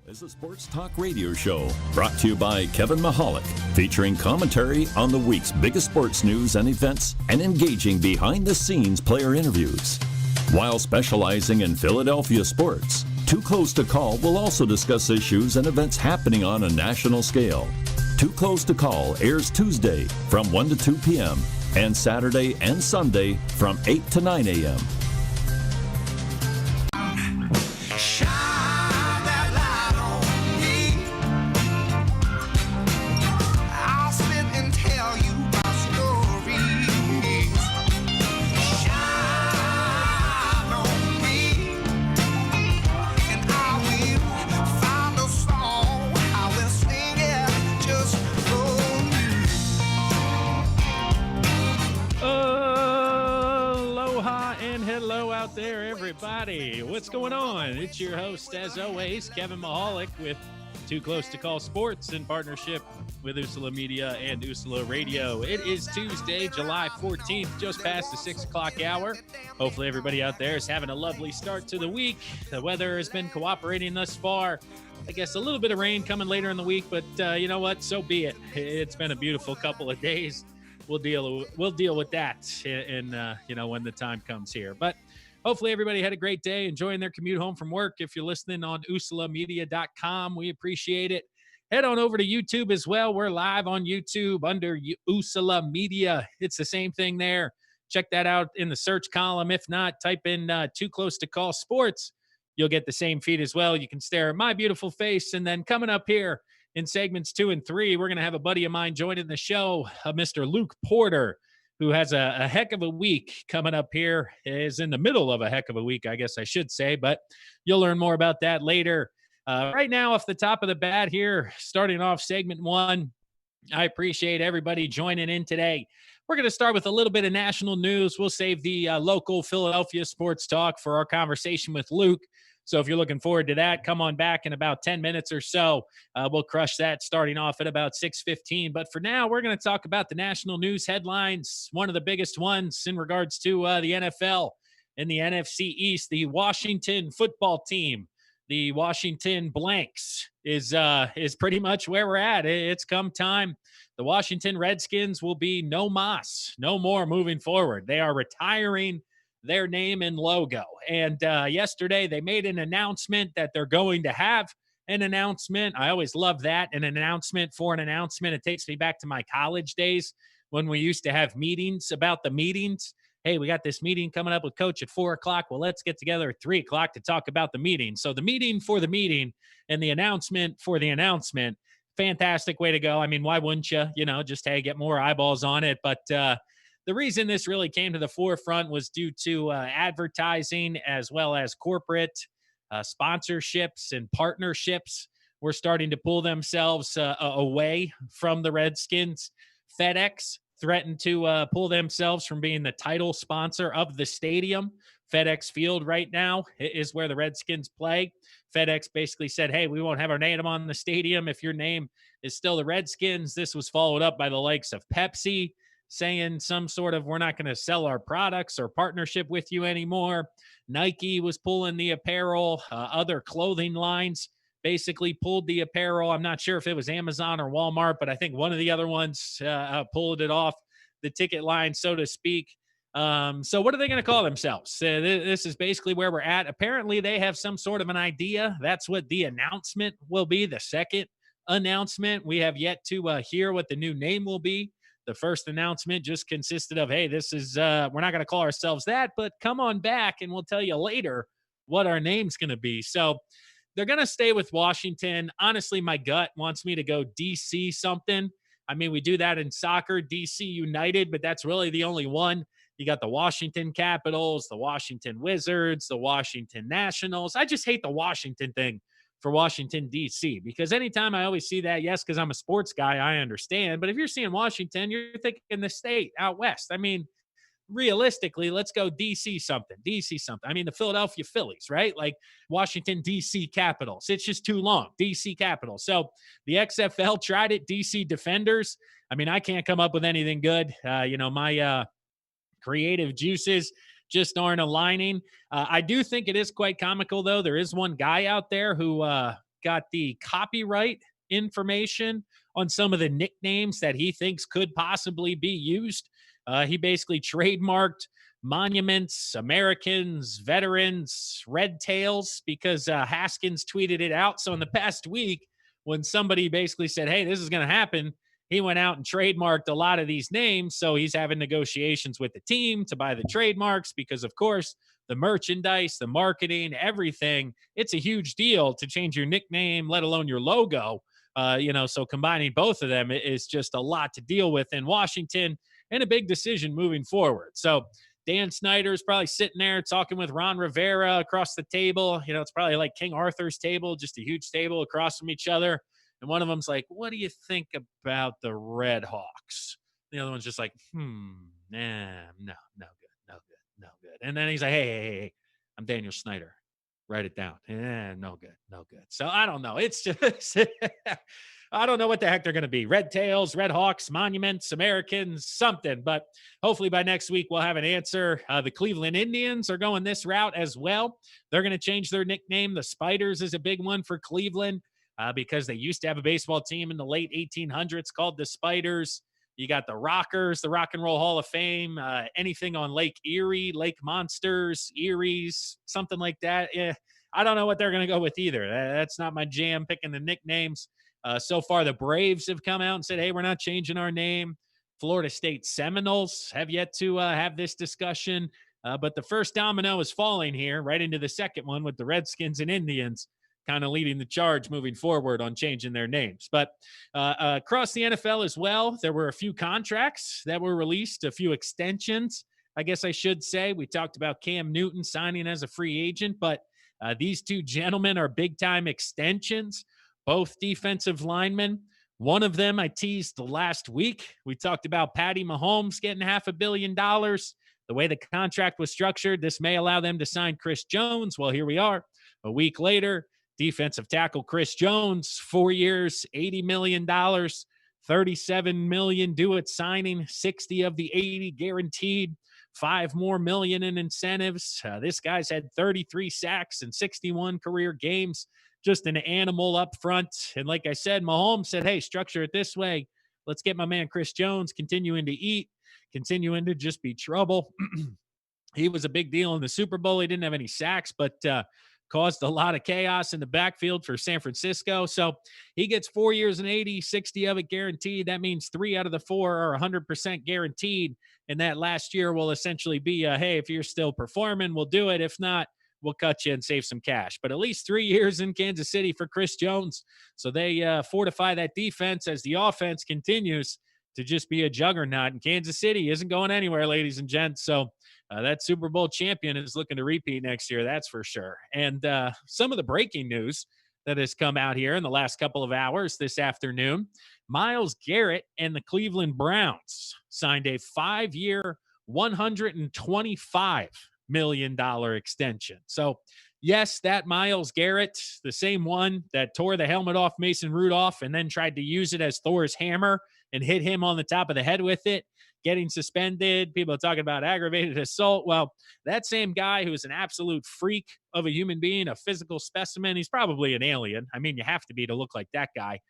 Is a sports talk radio show brought to you by Kevin Mihalik, featuring commentary on the week's biggest sports news and events and engaging behind-the-scenes player interviews. While specializing in Philadelphia sports, 2Close2Call will also discuss issues and events happening on a national scale. 2Close2Call airs Tuesday from 1 to 2 p.m. and Saturday and Sunday from 8 to 9 a.m. Everybody, what's going on? It's your host, as always, Kevin Mihalik with 2Close2Call Sports in partnership with Usala Media and Usala Radio. It is Tuesday, July 14th, just past the 6 o'clock hour. Hopefully everybody out there is having a lovely start to the week. The weather has been cooperating thus far. I guess a little bit of rain coming later in the week, but you know what? So be it. It's been a beautiful couple of days. We'll deal with that when the time comes here. But hopefully everybody had a great day, enjoying their commute home from work. If you're listening on usalamedia.com, we appreciate it. Head on over to YouTube as well. We're live on YouTube under Usala Media. It's the same thing there. Check that out in the search column. If not, type in 2Close2Call Sports. You'll get the same feed as well. You can stare at my beautiful face. And then coming up here in segments 2 and 3, we're going to have a buddy of mine joining the show, Mr. Luke Porter, who has a heck of a week coming up here, is in the middle of a heck of a week, I guess I should say, but you'll learn more about that later. Right now, off the top of the bat here, starting off segment 1, I appreciate everybody joining in today. We're going to start with a little bit of national news. We'll save the local Philadelphia sports talk for our conversation with Luke. So if you're looking forward to that, come on back in about 10 minutes or so. We'll crush that starting off at about 6:15. But for now, we're going to talk about the national news headlines. One of the biggest ones in regards to the NFL in the NFC East, the Washington football team, the Washington Blanks is pretty much where we're at. It's come time. The Washington Redskins will be no more moving forward. They are retiring their name and logo. And yesterday they made an announcement that they're going to have an announcement. I always love that, an announcement for an announcement. It takes me back to my college days when we used to have meetings about the meetings. Hey, we got this meeting coming up with Coach at 4 o'clock. Well, let's get together at 3 o'clock to talk about the meeting. So the meeting for the meeting and the announcement for the announcement. Fantastic way to go. I mean, why wouldn't you? Just, hey, get more eyeballs on it. But the reason this really came to the forefront was due to advertising as well as corporate sponsorships and partnerships were starting to pull themselves away from the Redskins. FedEx threatened to pull themselves from being the title sponsor of the stadium. FedEx Field right now is where the Redskins play. FedEx basically said, hey, we won't have our name on the stadium if your name is still the Redskins. This was followed up by the likes of Pepsi, saying some sort of, we're not going to sell our products or partnership with you anymore. Nike was pulling the apparel. Other clothing lines basically pulled the apparel. I'm not sure if it was Amazon or Walmart, but I think one of the other ones pulled it off the ticket line, so to speak. So what are they going to call themselves? This is basically where we're at. Apparently they have some sort of an idea. That's what the announcement will be, the second announcement. We have yet to hear what the new name will be. The first announcement just consisted of, hey, this is, we're not going to call ourselves that, but come on back and we'll tell you later what our name's going to be. So they're going to stay with Washington. Honestly, my gut wants me to go DC something. I mean, we do that in soccer, DC United, but that's really the only one. You got the Washington Capitals, the Washington Wizards, the Washington Nationals. I just hate the Washington thing for Washington, D.C., because anytime I always see that, yes, because I'm a sports guy, I understand. But if you're seeing Washington, you're thinking the state out west. I mean, realistically, let's go DC something. I mean, the Philadelphia Phillies, right? Like Washington, DC Capitals. It's just too long. DC Capitals. So the XFL tried it. DC Defenders. I mean, I can't come up with anything good. My creative juices just aren't aligning. I do think it is quite comical, though. There is one guy out there who got the copyright information on some of the nicknames that he thinks could possibly be used. He basically trademarked monuments, Americans, veterans, red tails, because Haskins tweeted it out. So in the past week, when somebody basically said, hey, this is going to happen, he went out and trademarked a lot of these names. So he's having negotiations with the team to buy the trademarks because, of course, the merchandise, the marketing, everything, it's a huge deal to change your nickname, let alone your logo. So combining both of them is just a lot to deal with in Washington and a big decision moving forward. So Dan Snyder's probably sitting there talking with Ron Rivera across the table. It's probably like King Arthur's table, just a huge table across from each other. And one of them's like, what do you think about the Red Hawks? The other one's just like, no good. And then he's like, hey, I'm Daniel Snyder. Write it down. No good. So I don't know. It's just, I don't know what the heck they're going to be. Red Tails, Red Hawks, Monuments, Americans, something. But hopefully by next week, we'll have an answer. The Cleveland Indians are going this route as well. They're going to change their nickname. The Spiders is a big one for Cleveland because they used to have a baseball team in the late 1800s called the Spiders. You got the Rockers, the Rock and Roll Hall of Fame, anything on Lake Erie, Lake Monsters, Eries, something like that. I don't know what they're going to go with either. That's not my jam, picking the nicknames. So far, the Braves have come out and said, hey, we're not changing our name. Florida State Seminoles have yet to have this discussion. But the first domino is falling here right into the second one with the Redskins and Indians kind of leading the charge moving forward on changing their names. But across the NFL as well, there were a few contracts that were released, a few extensions, I guess I should say. We talked about Cam Newton signing as a free agent, but these two gentlemen are big-time extensions, both defensive linemen. One of them I teased last week. We talked about Patty Mahomes getting $500 million. The way the contract was structured, this may allow them to sign Chris Jones. Well, here we are. A week later, defensive tackle Chris Jones, 4 years, $80 million, $37 million due at signing, 60 of the 80 guaranteed, $5 more million in incentives. This guy's had 33 sacks and 61 career games, just an animal up front. And like I said, Mahomes said, hey, structure it this way. Let's get my man Chris Jones continuing to eat, continuing to just be trouble. He was a big deal in the Super Bowl. He didn't have any sacks, but caused a lot of chaos in the backfield for San Francisco. So he gets 4 years and 80, 60 of it guaranteed. That means 3 out of the 4 are 100% guaranteed. And that last year will essentially be, hey, if you're still performing, we'll do it. If not, we'll cut you and save some cash. But at least 3 years in Kansas City for Chris Jones. So they fortify that defense as the offense continues to just be a juggernaut. And Kansas City isn't going anywhere, ladies and gents. So that Super Bowl champion is looking to repeat next year, that's for sure. And some of the breaking news that has come out here in the last couple of hours this afternoon, Myles Garrett and the Cleveland Browns signed a 5-year, $125 million extension. So, yes, that Myles Garrett, the same one that tore the helmet off Mason Rudolph and then tried to use it as Thor's hammer and hit him on the top of the head with it, getting suspended. People are talking about aggravated assault. Well, that same guy who's an absolute freak of a human being, a physical specimen, he's probably an alien. I mean, you have to be to look like that guy.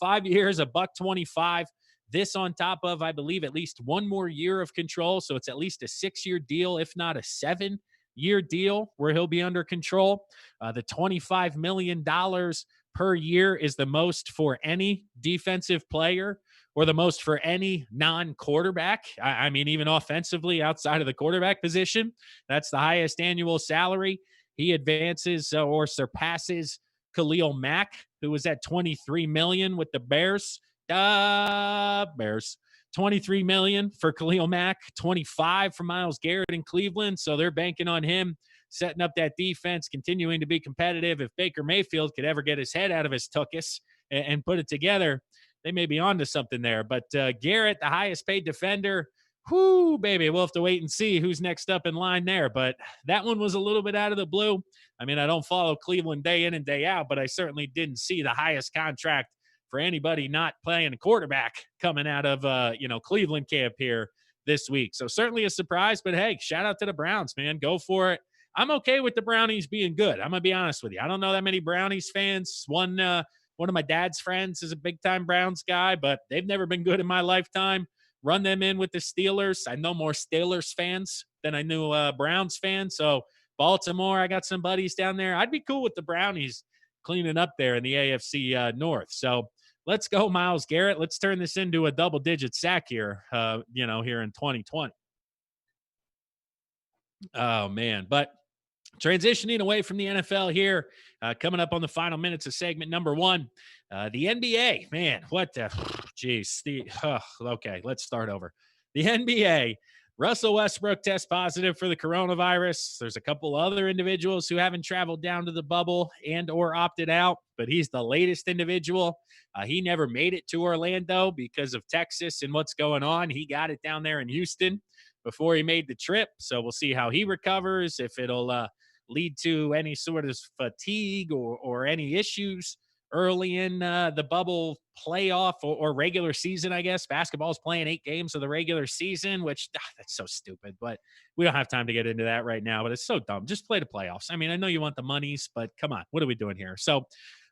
5 years, $125. This on top of, I believe, at least one more year of control. So it's at least a 6-year deal, if not a 7-year deal where he'll be under control. The $25 million per year is the most for any defensive player or the most for any non-quarterback. I mean, even offensively outside of the quarterback position, that's the highest annual salary. He advances or surpasses Khalil Mack, who was at $23 million with the Bears. Bears. $23 million for Khalil Mack, $25 for Myles Garrett in Cleveland. So they're banking on him setting up that defense, continuing to be competitive. If Baker Mayfield could ever get his head out of his tuchus and put it together, they may be onto something there. But Garrett, the highest paid defender, whoo, baby, we'll have to wait and see who's next up in line there. But that one was a little bit out of the blue. I mean, I don't follow Cleveland day in and day out, but I certainly didn't see the highest contract for anybody not playing a quarterback coming out of, Cleveland camp here this week. So certainly a surprise, but hey, shout out to the Browns, man. Go for it. I'm okay with the Brownies being good. I'm gonna be honest with you. I don't know that many Brownies fans. One of my dad's friends is a big time Browns guy, but they've never been good in my lifetime. Run them in with the Steelers. I know more Steelers fans than I knew Browns fans. So Baltimore, I got some buddies down there. I'd be cool with the Brownies cleaning up there in the AFC North. So let's go, Myles Garrett. Let's turn this into a double-digit sack here, here in 2020. Oh, man. But transitioning away from the NFL here, coming up on the final minutes of segment number one, the NBA, man, what the, geez, okay, let's start over. The NBA, Russell Westbrook tests positive for the coronavirus. There's a couple other individuals who haven't traveled down to the bubble and or opted out, but he's the latest individual. He never made it to Orlando because of Texas and what's going on. He got it down there in Houston before he made the trip. So we'll see how he recovers, if it'll lead to any sort of fatigue or any issues early in the bubble playoff or regular season, I guess. Basketball's playing 8 games of the regular season, which that's so stupid, but we don't have time to get into that right now, but it's so dumb. Just play the playoffs. I mean, I know you want the monies, but come on, what are we doing here? So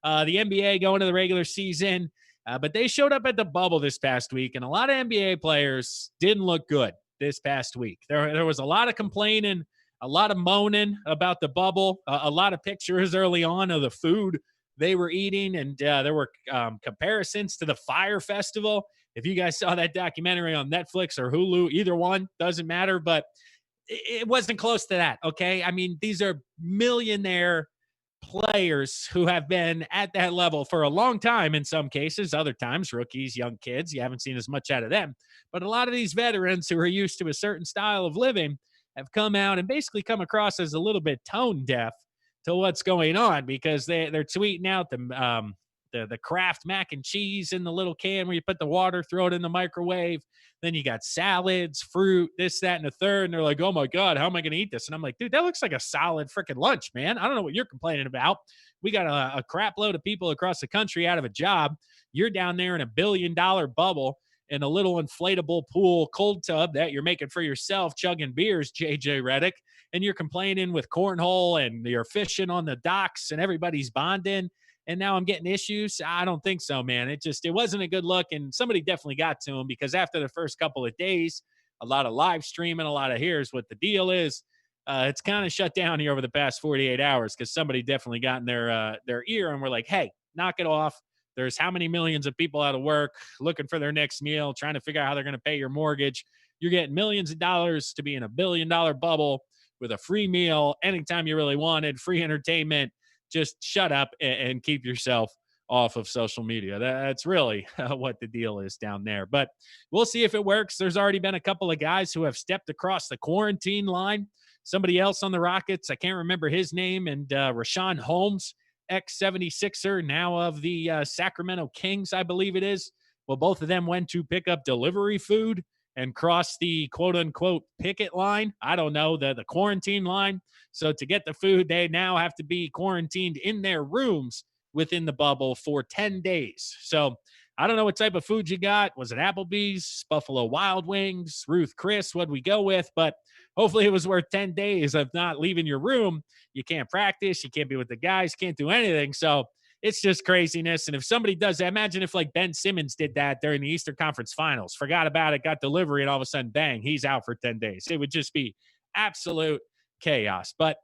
the NBA going to the regular season, but they showed up at the bubble this past week, and a lot of NBA players didn't look good this past week. There was a lot of complaining, a lot of moaning about the bubble, a lot of pictures early on of the food they were eating, and there were comparisons to the Fire Festival. If you guys saw that documentary on Netflix or Hulu, either one, doesn't matter, but it wasn't close to that, okay? I mean, these are millionaire players who have been at that level for a long time in some cases. Other times, rookies, young kids, you haven't seen as much out of them. But a lot of these veterans who are used to a certain style of living have come out and basically come across as a little bit tone deaf to what's going on, because they're tweeting out the Kraft mac and cheese in the little can where you put the water, throw it in the microwave. Then you got salads, fruit, this, that, and the third. And they're like, oh my God, how am I going to eat this? And I'm like, dude, that looks like a solid freaking lunch, man. I don't know what you're complaining about. We got a crap load of people across the country out of a job. You're down there in a $1 billion bubble in a little inflatable pool cold tub that you're making for yourself, chugging beers, JJ Redick, and you're complaining with cornhole and you're fishing on the docks and everybody's bonding. And now I'm getting issues. I don't think so, man. It wasn't a good look. And somebody definitely got to him, because after the first couple of days, a lot of live streaming, a lot of here's what the deal is. It's kind of shut down here over the past 48 hours because somebody definitely got in their ear and we're like, hey, knock it off. There's how many millions of people out of work looking for their next meal, trying to figure out how they're going to pay your mortgage. You're getting millions of dollars to be in a $1 billion bubble with a free meal anytime you really wanted, free entertainment. Just shut up and keep yourself off of social media. That's really what the deal is down there. But we'll see if it works. There's already been a couple of guys who have stepped across the quarantine line. Somebody else on the Rockets, I can't remember his name, and Rashawn Holmes, ex-76er, now of the Sacramento Kings, I believe it is. Well, both of them went to pick up delivery food and cross the quote-unquote picket line. I don't know, the quarantine line. So to get the food, they now have to be quarantined in their rooms within the bubble for 10 days. So I don't know what type of food you got. Was it Applebee's, Buffalo Wild Wings, Ruth Chris? What'd we go with? But hopefully it was worth 10 days of not leaving your room. You can't practice. You can't be with the guys. Can't do anything. So it's just craziness. And if somebody does that, imagine if like Ben Simmons did that during the Eastern Conference Finals, forgot about it, got delivery, and all of a sudden, bang, he's out for 10 days. It would just be absolute chaos. But,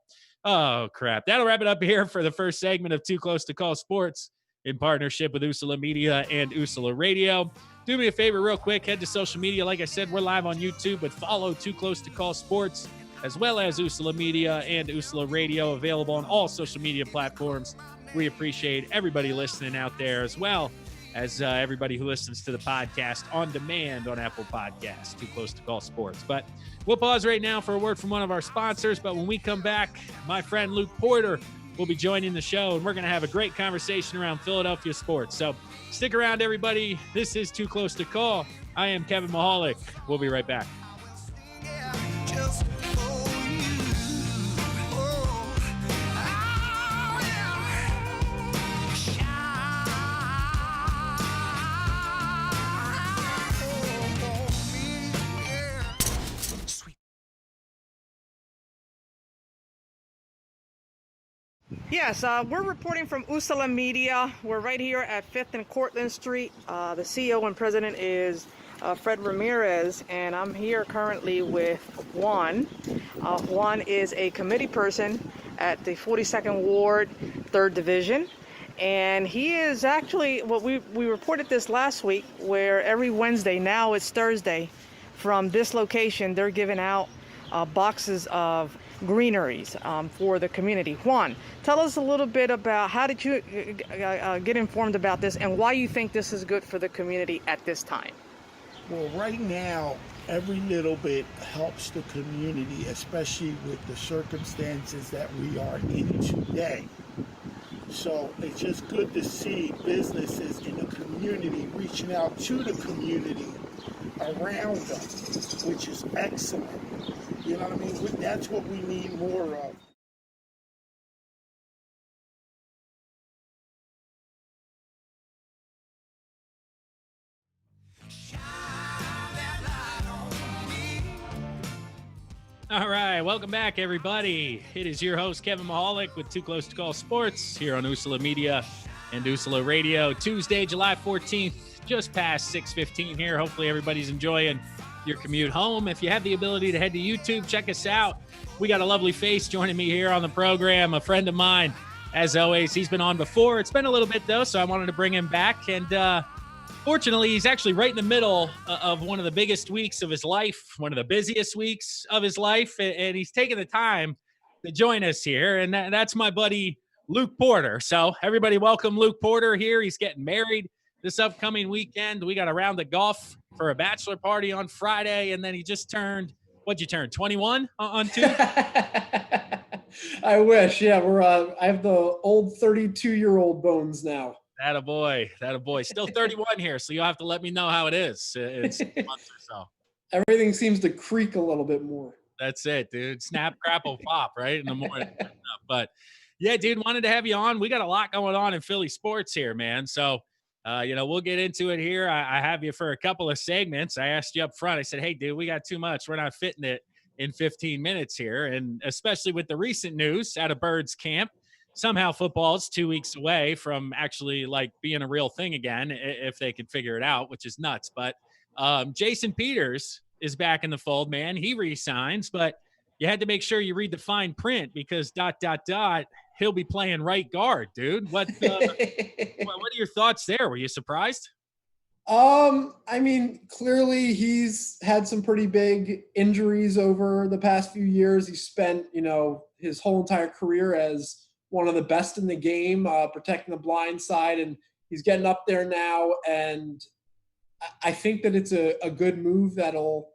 oh, crap. That'll wrap it up here for the first segment of Too Close to Call Sports in partnership with Usula Media and Usula Radio. Do me a favor real quick. Head to social media. Like I said, we're live on YouTube, but follow Too Close to Call Sports as well as Usula Media and Usula Radio, available on all social media platforms. We appreciate everybody listening out there, as well as everybody who listens to the podcast on demand on Apple Podcasts, Too Close to Call Sports. But we'll pause right now for a word from one of our sponsors. But when we come back, my friend Luke Porter will be joining the show, and we're going to have a great conversation around Philadelphia sports. So stick around, everybody. This is Too Close to Call. I am Kevin Mihalik. We'll be right back. Yes, we're reporting from Usala Media. We're right here at 5th and Cortlandt Street. The CEO and president is Fred Ramirez, and I'm here currently with Juan. Juan is a committee person at the 42nd Ward, 3rd Division. And he is actually, we reported this last week, where every Wednesday, now it's Thursday, from this location, they're giving out boxes of greeneries for the community. Juan, tell us a little bit about how did you get informed about this and why you think this is good for the community at this time? Well, right now, every little bit helps the community, especially with the circumstances that we are in today. So it's just good to see businesses in the community reaching out to the community around them, which is excellent. You know what I mean? That's what we need more of. All right, welcome back, everybody. It is your host, Kevin Mihalik, with 2Close2Call Sports here on Usala Media and Usala Radio. Tuesday, July 14th, just past 6:15 here. Hopefully everybody's enjoying your commute home. If you have the ability to head to YouTube, check us out. We got a lovely face joining me here on the program, a friend of mine. As always, he's been on before. It's been a little bit, though, so I wanted to bring him back. And fortunately, he's actually right in the middle of one of the biggest weeks of his life, one of the busiest weeks of his life, and he's taking the time to join us here, and that's my buddy Luke Porter. So everybody welcome Luke Porter here. He's getting married this upcoming weekend. We got a round of golf for a bachelor party on Friday, and then he just turned, what'd you turn, 21 on Tuesday? I wish. Yeah, I have the old 32-year-old bones now. Attaboy. Still 31 here, so you'll have to let me know how it is in 6 months or so. Everything seems to creak a little bit more. That's it, dude. Snap, crapple, pop, right, in the morning. But, yeah, dude, wanted to have you on. We got a lot going on in Philly sports here, man. So, we'll get into it here. I have you for a couple of segments. I asked you up front. I said, hey, dude, we got too much. We're not fitting it in 15 minutes here. And especially with the recent news out of Bird's camp, somehow football is 2 weeks away from actually like being a real thing again, if they can figure it out, which is nuts. But Jason Peters is back in the fold, man. He re-signs, but you had to make sure you read the fine print because ... he'll be playing right guard, dude. What are your thoughts there? Were you surprised? I mean, clearly he's had some pretty big injuries over the past few years. He spent, his whole entire career as one of the best in the game, protecting the blind side, and he's getting up there now. And I think that it's a good move that'll,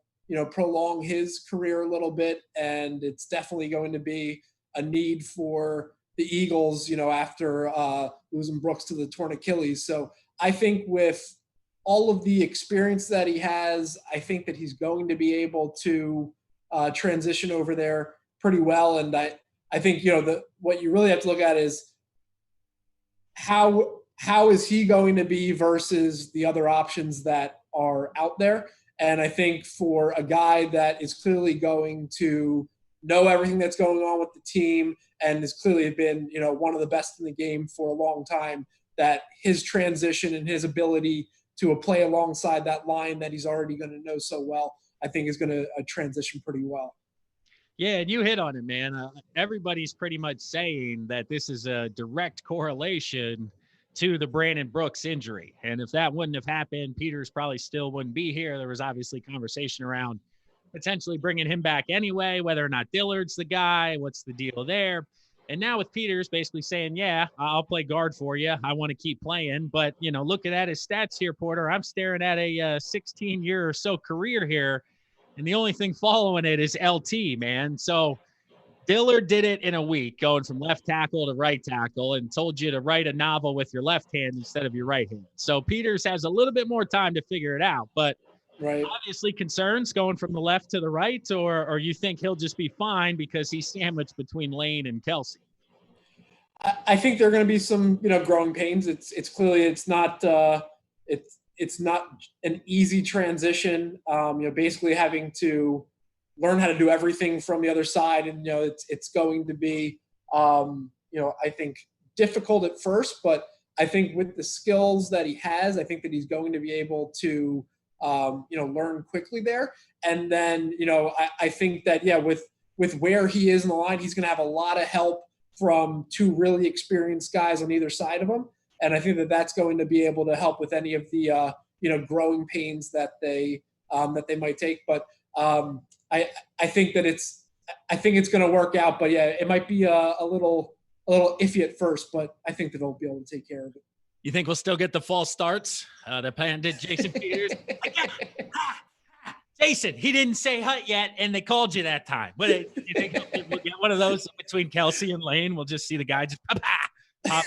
prolong his career a little bit. And it's definitely going to be a need for the Eagles, after losing Brooks to the torn Achilles. So I think with all of the experience that he has, I think that he's going to be able to transition over there pretty well. And I think, what you really have to look at is how is he going to be versus the other options that are out there. And I think for a guy that is clearly going to know everything that's going on with the team and has clearly been, one of the best in the game for a long time, that his transition and his ability to play alongside that line that he's already going to know so well, I think is going to transition pretty well. Yeah, and you hit on it, man. Everybody's pretty much saying that this is a direct correlation to the Brandon Brooks injury. And if that wouldn't have happened, Peters probably still wouldn't be here. There was obviously conversation around potentially bringing him back anyway, whether or not Dillard's the guy, what's the deal there. And now with Peters basically saying, yeah, I'll play guard for you. I want to keep playing. But, looking at his stats here, Porter, I'm staring at a 16-year or so career here. And the only thing following it is LT, man. So Dillard did it in a week, going from left tackle to right tackle, and told you to write a novel with your left hand instead of your right hand. So Peters has a little bit more time to figure it out. But right, obviously concerns going from the left to the right, or you think he'll just be fine because he's sandwiched between Lane and Kelsey? I think there are going to be some, growing pains. It's clearly it's not an easy transition. Basically having to learn how to do everything from the other side, and it's going to be I think difficult at first, but I think with the skills that he has, I think that he's going to be able to, learn quickly there. And then, I think that, with where he is in the line, he's going to have a lot of help from two really experienced guys on either side of him. And I think that that's going to be able to help with any of the, growing pains that they might take. But I think it's going to work out. But yeah, it might be a little iffy at first, but I think that they'll be able to take care of it. You think we'll still get the false starts? The pandit Jason Peters. Jason, he didn't say hut yet, and they called you that time. But you think we'll get one of those between Kelsey and Lane? We'll just see the guy just pop.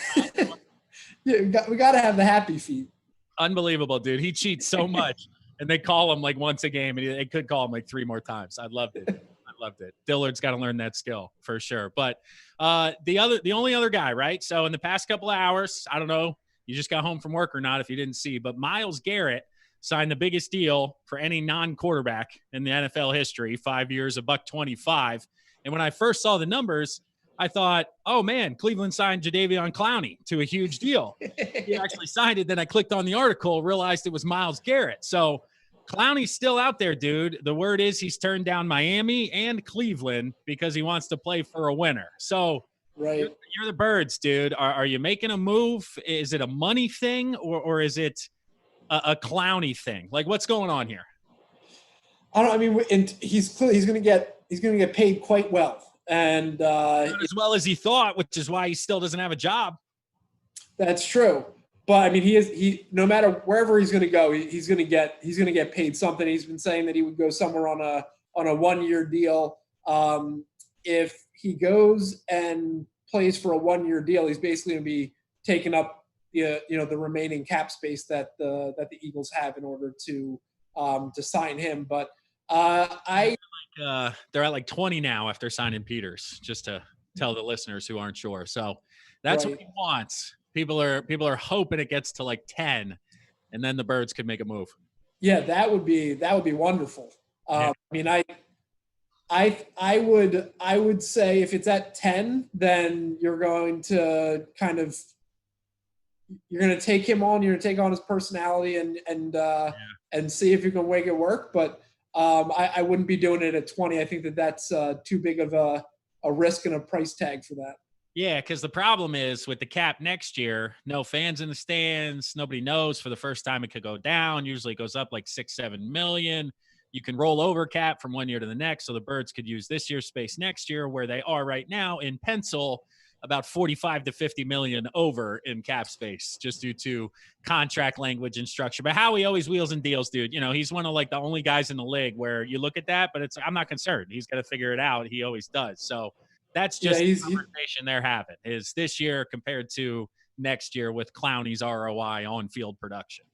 Yeah, we got to have the happy feet. Unbelievable, dude. He cheats so much, and they call him like once a game, and they could call him like 3 more times. I loved it. Dillard's got to learn that skill for sure. But the only other guy, right? So in the past couple of hours, I don't know, you just got home from work or not if you didn't see, but Myles Garrett signed the biggest deal for any non-quarterback in the NFL history, 5 years, $125. And when I first saw the numbers, I thought, oh man, Cleveland signed Jadeveon Clowney to a huge deal. He actually signed it. Then I clicked on the article, realized it was Myles Garrett. So Clowney's still out there, dude. The word is he's turned down Miami and Cleveland because he wants to play for a winner. So right, you're the Birds, dude. Are you making a move? Is it a money thing or is it a Clowney thing? Like, what's going on here? And he's going to get paid quite well, and not as well as he thought, which is why he still doesn't have a job. That's true. But he no matter wherever he's going to go, he's going to get paid something. He's been saying that he would go somewhere on a 1-year deal. If he goes and plays for a 1-year deal, he's basically going to be taking up the remaining cap space that the Eagles have in order to sign him. But they're at like 20 now after signing Peters, just to tell the listeners who aren't sure. So that's right. What he wants. People are hoping it gets to like 10, and then the Birds could make a move. Yeah, that would be wonderful. Yeah. I would say if it's at 10, then you're going to take him on. You're going to take on his personality and see if you can make it work. But I wouldn't be doing it at 20. I think that's too big of a risk and a price tag for that. Yeah, because the problem is with the cap next year, no fans in the stands. Nobody knows. For the first time, it could go down. Usually it goes up like 6-7 million. You can roll over cap from 1 year to the next. So the Birds could use this year's space next year, where they are right now in pencil about 45 to 50 million over in cap space, just due to contract language and structure. But Howie always wheels and deals, dude. He's one of like the only guys in the league where you look at that, but I'm not concerned. He's got to figure it out. He always does. So that's just the conversation they're having, is this year compared to next year with Clowney's ROI on field production.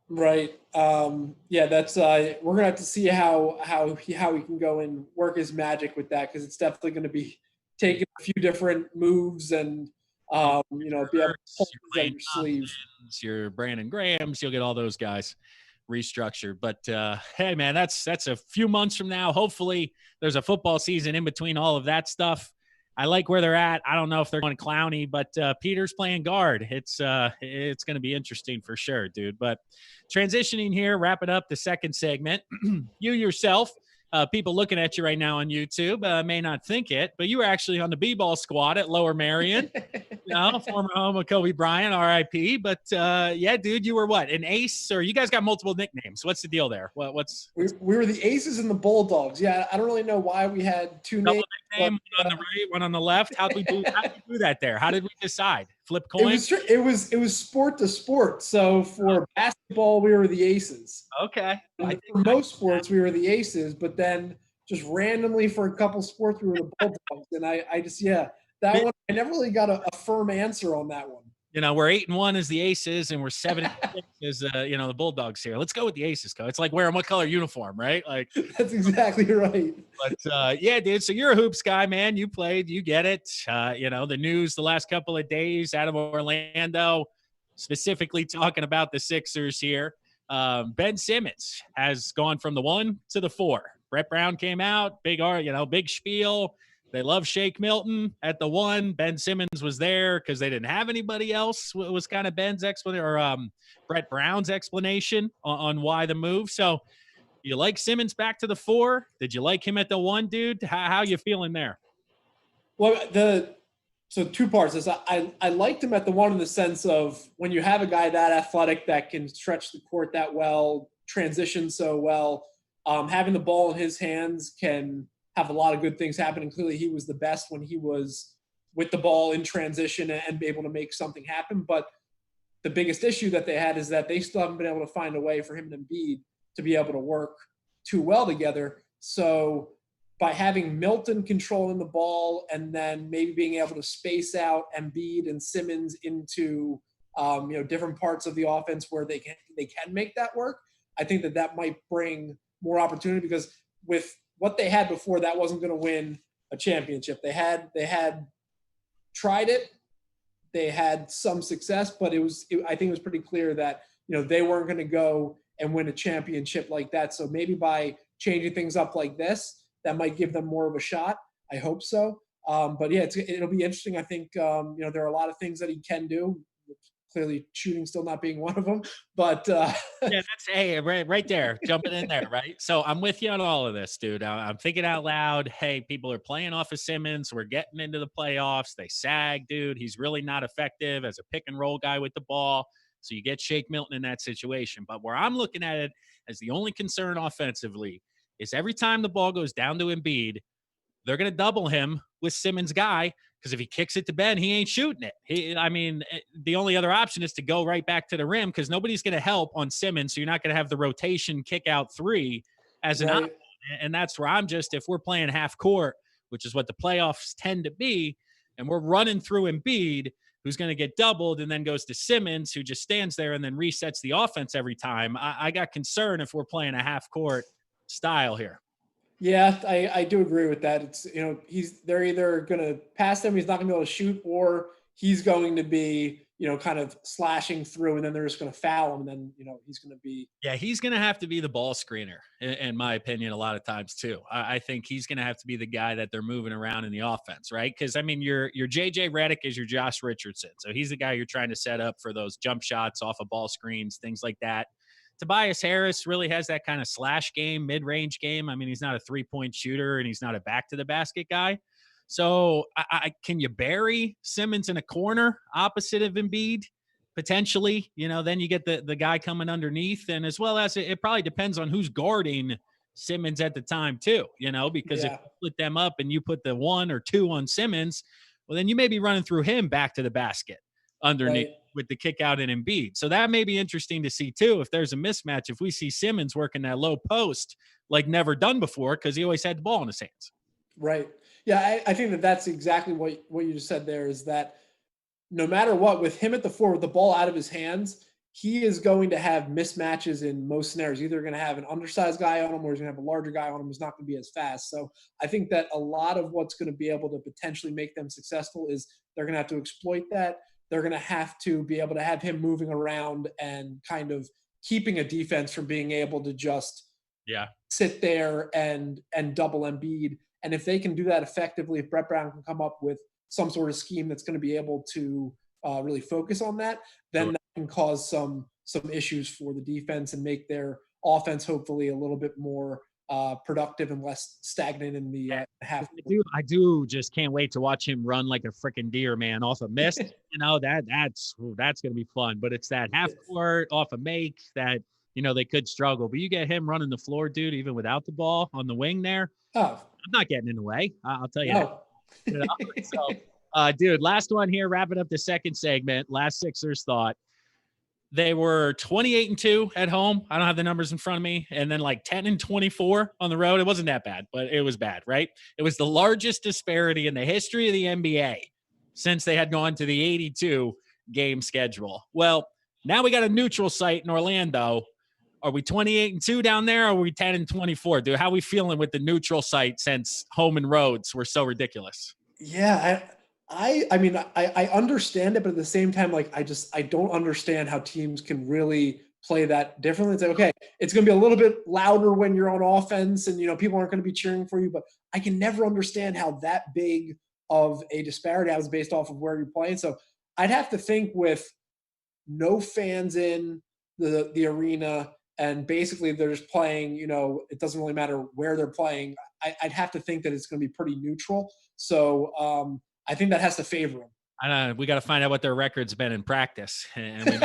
Right. That's we're gonna have to see how he can go and work his magic with that, because it's definitely going to be taking a few different moves and be able to pull your sleeve. Your Brandon Grahams, you'll get all those guys restructured. But hey, man, that's a few months from now. Hopefully, there's a football season in between all of that stuff. I like where they're at. I don't know if they're going Clowney, but Peter's playing guard. It's going to be interesting for sure, dude. But transitioning here, wrapping up the second segment. You yourself, people looking at you right now on YouTube may not think it, but you were actually on the B-ball squad at Lower Marion, former home of Kobe Bryant, RIP. But yeah, dude, you were what, an ace? Or you guys got multiple nicknames? What's the deal there? We were the Aces and the Bulldogs. Yeah, I don't really know why we had two names. Nickname, one on the right, one on the left. How did we do that there? How did we decide? Flip coin? It was sport to sport. So for basketball, we were the Aces. Okay. For most sports, we were the Aces, but then just randomly for a couple sports, we were the Bulldogs. And that one, I never really got a firm answer on that one. We're 8-1 as the Aces, and we're 7-6 as the Bulldogs here. Let's go with the Aces, It's like wearing what color uniform, right? Like that's exactly right. But yeah, dude. So you're a hoops guy, man. You played, you get it. The news the last couple of days out of Orlando, specifically talking about the Sixers here. Ben Simmons has gone from the 1 to the 4. Brett Brown came out, big spiel. They love Shake Milton at the 1. Ben Simmons was there because they didn't have anybody else. Was kind of Ben's explanation, or Brett Brown's explanation on why the move. So you like Simmons back to the 4? Did you like him at the 1, dude? How you feeling there? Well, so two parts is I liked him at the 1 in the sense of when you have a guy that athletic that can stretch the court that well, transition so well, having the ball in his hands can have a lot of good things happen. And clearly he was the best when he was with the ball in transition and be able to make something happen. But the biggest issue that they had is that they still haven't been able to find a way for him and Embiid to be able to work too well together. So by having Milton controlling the ball and then maybe being able to space out Embiid and Simmons into different parts of the offense where they can make that work, I think that might bring more opportunity, because with what they had before, that wasn't going to win a championship. They had tried it, they had some success, but I think it was pretty clear that they weren't going to go and win a championship like that. So maybe by changing things up like this, that might give them more of a shot. I hope so. But yeah, it'll be interesting. I think there are a lot of things that he can do. Clearly, shooting still not being one of them. But yeah, that's right there, jumping in there, right? So I'm with you on all of this, dude. I'm thinking out loud. Hey, people are playing off of Simmons. We're getting into the playoffs. They sag, dude. He's really not effective as a pick and roll guy with the ball. So you get Shake Milton in that situation. But where I'm looking at it as the only concern offensively is every time the ball goes down to Embiid, they're going to double him with Simmons' guy, because if he kicks it to Ben, he ain't shooting it. The only other option is to go right back to the rim, because nobody's going to help on Simmons, so you're not going to have the rotation kick out 3 as an option. And that's where if we're playing half court, which is what the playoffs tend to be, and we're running through Embiid, who's going to get doubled, and then goes to Simmons, who just stands there and then resets the offense every time. I got concern if we're playing a half court style here. Yeah, I do agree with that. It's they're either going to pass him, he's not going to be able to shoot, or he's going to be kind of slashing through, and then they're just going to foul him, and then he's going to be. Yeah, he's going to have to be the ball screener, in my opinion, a lot of times too. I think he's going to have to be the guy that they're moving around in the offense, right? Because your JJ Redick is your Josh Richardson, so he's the guy you're trying to set up for those jump shots off of ball screens, things like that. Tobias Harris really has that kind of slash game, mid-range game. He's not a three-point shooter, and he's not a back-to-the-basket guy. So can you bury Simmons in a corner opposite of Embiid? Potentially, then you get the guy coming underneath, and as well as it probably depends on who's guarding Simmons at the time too, because if you split them up and you put the 1 or 2 on Simmons, well, then you may be running through him back to the basket underneath. Right. With the kick out in Embiid. So that may be interesting to see too, if there's a mismatch, if we see Simmons working that low post like never done before, because he always had the ball in his hands. Right. Yeah, I think that's exactly what you just said there, is that no matter what, with him at the 4 with the ball out of his hands, he is going to have mismatches in most scenarios. Either going to have an undersized guy on him, or he's going to have a larger guy on him who's not going to be as fast. So I think that a lot of what's going to be able to potentially make them successful is they're going to have to exploit that. They're going to have to be able to have him moving around and kind of keeping a defense from being able to just sit there and double Embiid. And if they can do that effectively, if Brett Brown can come up with some sort of scheme that's going to be able to really focus on that, then that can cause some issues for the defense and make their offense hopefully a little bit more productive and less stagnant in the half. I do just can't wait to watch him run like a freaking deer, man, off a miss. That's going to be fun. But it's that half court off a make that they could struggle. But you get him running the floor, dude, even without the ball on the wing there. Oh, I'm not getting in the way. I'll tell you that. So, dude, last one here, wrapping up the second segment. Last Sixers thought. They were 28-2 at home. I don't have the numbers in front of me. And then like 10-24 on the road. It wasn't that bad, but it was bad, right? It was the largest disparity in the history of the NBA since they had gone to the 82 game schedule. Well, now we got a neutral site in Orlando. Are we 28-2 down there, or are we 10-24? Dude, how are we feeling with the neutral site since home and roads were so ridiculous? Yeah, I understand it, but at the same time, like I don't understand how teams can really play that differently. It's like, okay, it's going to be a little bit louder when you're on offense, and people aren't going to be cheering for you, but I can never understand how that big of a disparity happens based off of where you're playing. So I'd have to think with no fans in the arena, and basically they're just playing, it doesn't really matter where they're playing. I'd have to think that it's going to be pretty neutral. So I think that has to favor them. I know we got to find out what their record's been in practice, and we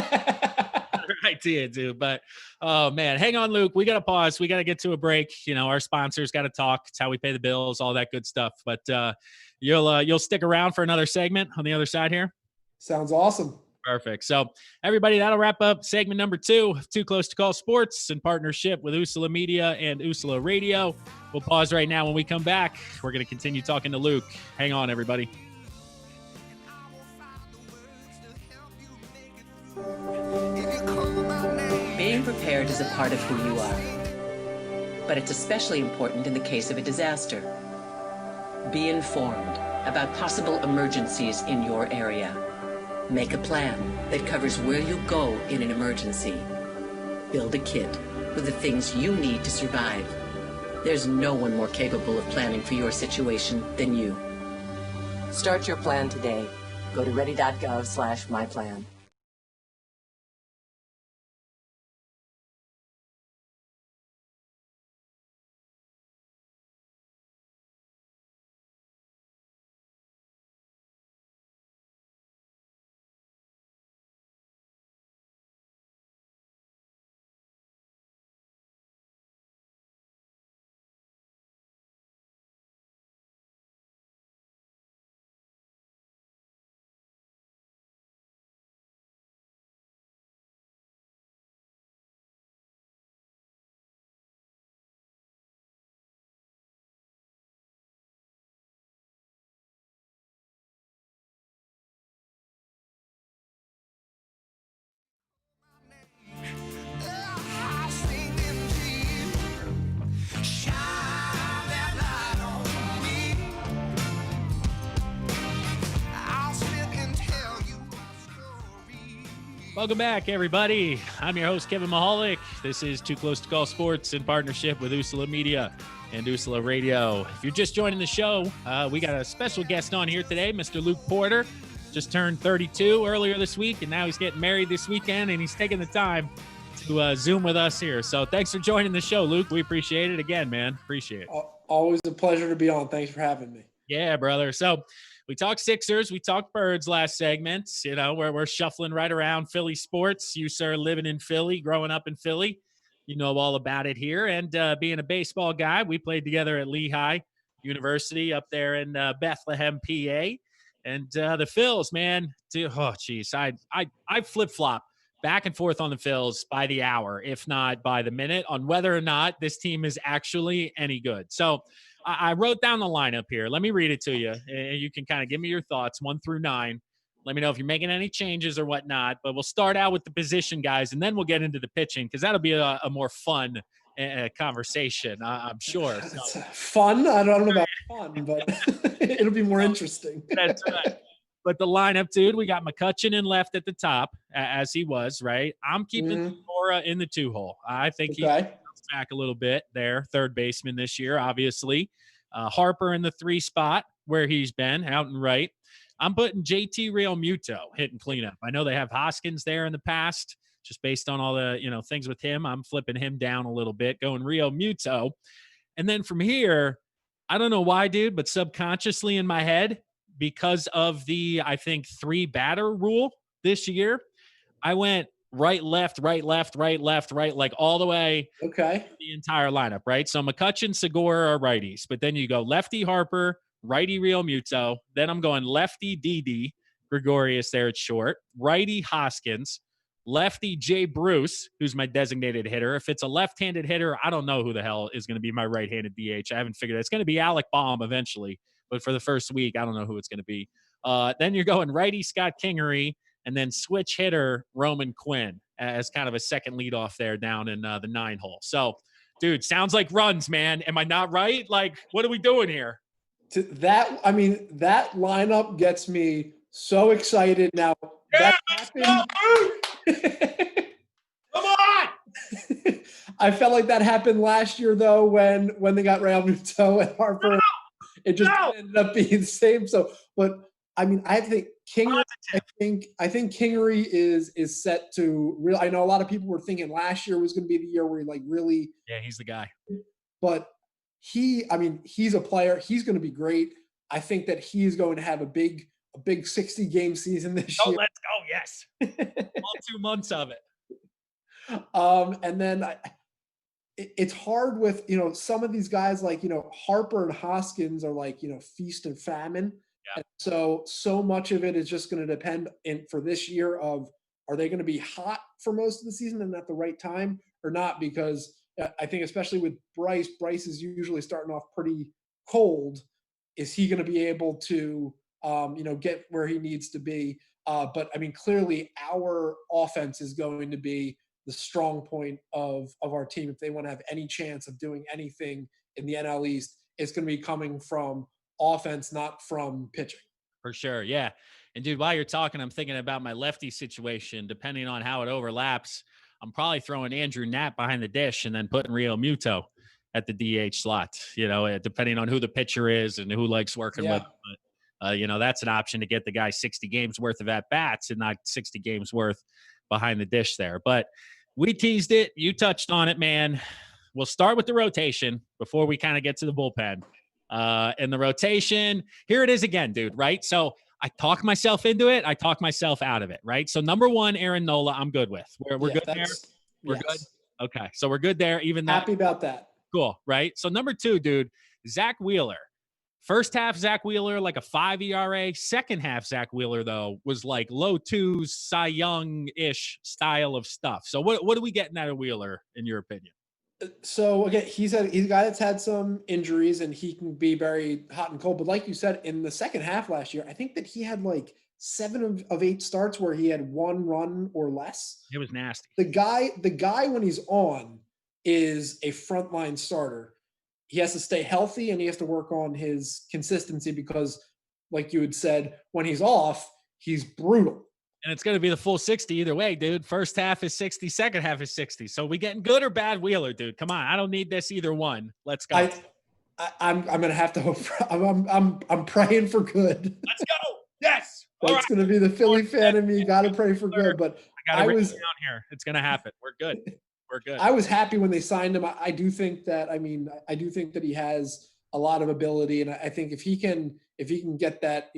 idea, dude. But oh man, hang on, Luke. We got to pause. We got to get to a break. Our sponsors got to talk. It's how we pay the bills, all that good stuff. But you'll stick around for another segment on the other side here. Sounds awesome. Perfect. So everybody, that'll wrap up segment number 2 of Too Close to Call Sports in partnership with Usula Media and Usula Radio. We'll pause right now. When we come back, we're going to continue talking to Luke. Hang on, everybody. Being prepared is a part of who you are, but it's especially important in the case of a disaster. Be informed about possible emergencies in your area. Make a plan that covers where you'll go in an emergency. Build a kit with the things you need to survive. There's no one more capable of planning for your situation than you. Start your plan today. Go to ready.gov/myplan. Welcome back, everybody. I'm your host, Kevin Mihalik. This is Too Close to Call Sports in partnership with Usula Media and Usula Radio. If you're just joining the show, we got a special guest on here today, Mr. Luke Porter. Just turned 32 earlier this week, and now he's getting married this weekend, and he's taking the time to Zoom with us here. So thanks for joining the show, Luke. We appreciate it again, man. Appreciate it. Always a pleasure to be on. Thanks for having me. Yeah, brother. So we talked Sixers. We talked Birds last segment, where we're shuffling right around Philly sports. You, sir, living in Philly, growing up in Philly. You know all about it here. And being a baseball guy, we played together at Lehigh University up there in Bethlehem, PA. And the Phils, man, I flip-flop back and forth on the Phils by the hour, if not by the minute, on whether or not this team is actually any good. So I wrote down the lineup here. Let me read it to you, and you can kind of give me your thoughts, 1 through 9. Let me know if you're making any changes or whatnot. But we'll start out with the position guys, and then we'll get into the pitching because that'll be a more fun conversation, I'm sure. So. Fun? I don't know about fun, but it'll be more interesting. That's right. But the lineup, dude, we got McCutchen in left at the top, as he was, right? I'm keeping Cora in the 2-hole. I think he comes back a little bit there, third baseman this year, obviously. Harper in the 3 spot, where he's been, out and right. I'm putting JT Realmuto hitting cleanup. I know they have Hoskins there in the past, just based on all the things with him. I'm flipping him down a little bit, going Realmuto. And then from here, I don't know why, dude, but subconsciously in my head, because of the, I think, 3 batter rule this year, I went right, left, right, left, right, left, right, like all the way. Okay. The entire lineup, right? So McCutchen, Segura are righties, but then you go lefty Harper, righty Realmuto. Then I'm going lefty Didi, Gregorius there at short, righty Hoskins, lefty Jay Bruce, who's my designated hitter. If it's a left-handed hitter, I don't know who the hell is going to be my right-handed DH. I haven't figured it. It's going to be Alec Baum eventually. But for the first week, I don't know who it's going to be. Then you're going righty Scott Kingery, and then switch hitter Roman Quinn as kind of a second leadoff there down in the 9-hole. So, dude, sounds like runs, man. Am I not right? Like, what are we doing here? That lineup gets me so excited now. Yeah, that happened. Come on! I felt like that happened last year, though, when they got Realmuto and Harper. It just ended up being the same. So, but I mean, I think Kingery. I think Kingery is set to really. I know a lot of people were thinking last year was going to be the year where he like really. Yeah, he's the guy. But he's a player. He's going to be great. I think that he is going to have a big 60 game season this year. Let's go! Yes, all 2 months of it. And then it's hard with some of these guys like Harper and Hoskins are like feast and famine. Yeah. And so much of it is just going to depend for this year of are they going to be hot for most of the season and at the right time or not? Because I think especially with Bryce is usually starting off pretty cold. Is he going to be able to get where he needs to be? But I mean, clearly our offense is going to be the strong point of our team. If they want to have any chance of doing anything in the NL East, it's going to be coming from offense, not from pitching. For sure. Yeah. And dude, while you're talking, I'm thinking about my lefty situation. Depending on how it overlaps, I'm probably throwing Andrew Knapp behind the dish and then putting Rio Muto at the DH slot, depending on who the pitcher is and who likes working with. But, that's an option to get the guy 60 games worth of at-bats and not 60 games worth behind the dish there. But we teased it. You touched on it, man. We'll start with the rotation before we kind of get to the bullpen. And the rotation, here it is again, dude, right? So I talk myself into it. I talk myself out of it, right? So number 1, Aaron Nola, I'm good with. We're good there? We're good? Okay. So we're good there. Even though happy about that. Cool, right? So number 2, dude, Zach Wheeler. First half, Zach Wheeler, like a 5 ERA. Second half, Zach Wheeler, though, was like low 2s, Cy Young-ish style of stuff. So what are we getting out of Wheeler, in your opinion? So, again, he's a guy that's had some injuries, and he can be very hot and cold. But like you said, in the second half last year, I think that he had like 7 of 8 starts where he had 1 run or less. It was nasty. The guy when he's on is a frontline starter. He has to stay healthy and he has to work on his consistency because, like you had said, when he's off, he's brutal. And it's going to be the full 60 either way, dude. First half is 60, second half is 60. So we getting good or bad Wheeler, dude? Come on, I don't need this either one. Let's go. I'm going to have to hope. I'm praying for good. Let's go. Yes. That's going to be the Philly fan in me. Got to pray for good. But I was down here. It's going to happen. We're good. We're good. I was happy when they signed him. I do think that he has a lot of ability, and I think if he can get that,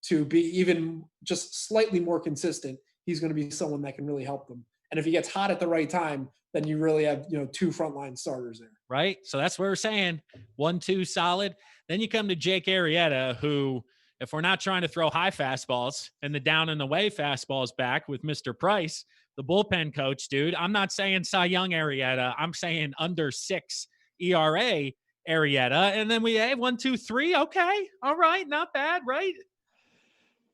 to be even just slightly more consistent, he's going to be someone that can really help them. And if he gets hot at the right time, then you really have 2 frontline starters there. Right. So that's what we're saying. 1-2 solid. Then you come to Jake Arrieta, who, if we're not trying to throw high fastballs and the down and away fastballs back with Mr. Price, the bullpen coach, dude, I'm not saying Cy Young Arrieta. I'm saying under 6 ERA Arrieta. And then we have 1, 2, 3. Okay. All right. Not bad. Right.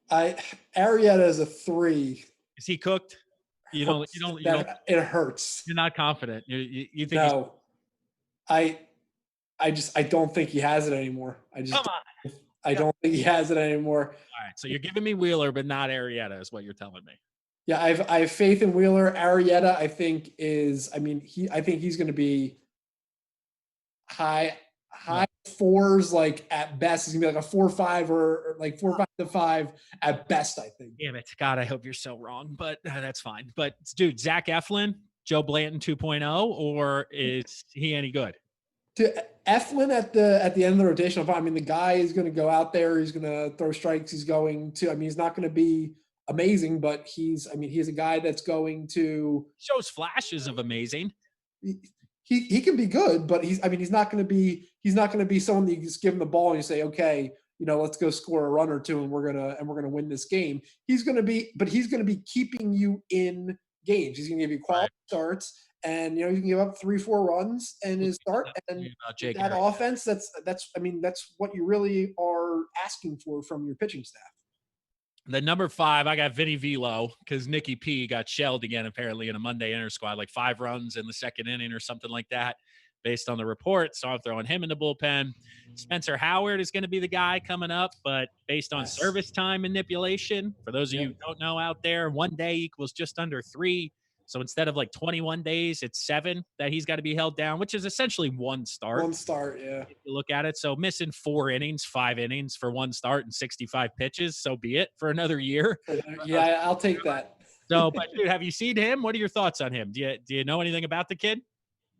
Arrieta is a 3. Is he cooked? You don't. It hurts. You're not confident. You think? No. I don't think he has it anymore. Come on. I don't think he has it anymore. All right. So you're giving me Wheeler, but not Arrieta, is what you're telling me. Yeah, I have faith in Wheeler. Arrieta, I think he's going to be high 4s, like at best. He's gonna be like a 4.5 or like 4.5 to 5 at best, I think. Damn it. God, I hope you're so wrong, but that's fine. But dude, Zach Eflin, Joe Blanton 2.0, or is he any good? Eflin at the end of the rotation, the guy is going to go out there. He's going to throw strikes. He's going to, he's not going to be amazing, but he's a guy that's going to shows flashes of amazing. He can be good, but he's not going to be someone that you just give him the ball and you say, okay, let's go score a run or two and we're going to win this game. He's going to be keeping you in games. He's going to give you quality starts, and you can give up 3-4 runs in his start, and that offense, that's what you really are asking for from your pitching staff. The number 5, I got Vinny Velo, because Nicky P got shelled again, apparently, in a Monday inter squad, like 5 runs in the second inning or something like that, based on the report. So I'm throwing him in the bullpen. Spencer Howard is going to be the guy coming up, but based on service time manipulation, for those of you who don't know out there, 1 day equals just under 3 So instead of like 21 days, it's 7 that he's got to be held down, which is essentially one start. One start, yeah. If you look at it. So missing 4 innings, 5 innings for one start and 65 pitches, so be it for another year. Yeah, I'll take that. So, but dude, have you seen him? What are your thoughts on him? Do you know anything about the kid?